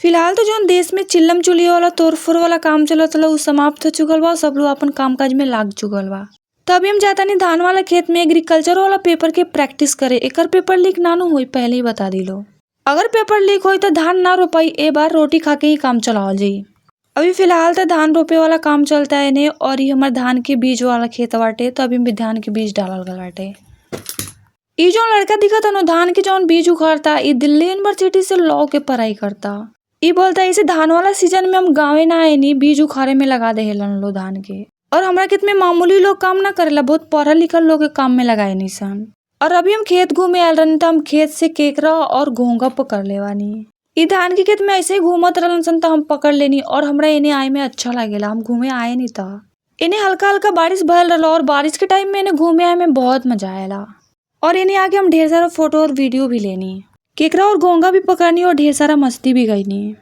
फिलहाल तो जौन देश में चिल्लम चुलिया वाला तोड़फोड़ वाला काम चलत उ समाप्त हो चुकल बा। सब लोग अपन कामकाज में लाग चुकल बा। तो अभी हम जातानी धान वाला खेत में एग्रीकल्चर वाला पेपर के प्रैक्टिस करे। एकर पेपर लीक ना नु होई, पहले ही बता दिलो। अगर पेपर लीक होई तो धान ना रोपाई, ए बार रोटी खा के ही काम चलावल जाई। अभी फिलहाल तो धान रोपे वाला काम चलता है ने, और ये हमार धान के बीज वाला खेत बाटे। तो अभी भी धान के बीज डालल गल बाटे। ई जो लड़का दिखत है धान के जौन बीज उखाड़ता, ई दिल्ली यूनिवर्सिटी से लॉ के पढ़ाई करता। ई बोलता इसे धान वाला सीजन में हम गाँवे ना आएनी, बीज उखाड़े में लगा देहलन लो धान के। और हमरा खेत में मामूली लोग काम ना करेला, बहुत पढ़ल लिखल लोग के काम में लगाए निसन। और अभी हम खेत घूमे आयल रहनी, तो हम खेत से केकड़ा और घोंगा पकड़ लेवानी। ई धान के खेत में ऐसे ही घूमत रहलन सन, तो हम पकड़ लेनी। और हमरा इन्हें आए में अच्छा लागेला, हम घूमे आए नहीं था। इन्हें हल्का हल्का बारिश भयल रहला, और बारिश के टाइम में इन्हें घूमे आए में बहुत मजा आयला। और इन्हें आके हम ढेर सारा फोटो और वीडियो भी लेनी। केकड़ा और घोंगा भी पकड़नी और ढेर सारा मस्ती भी गईनी।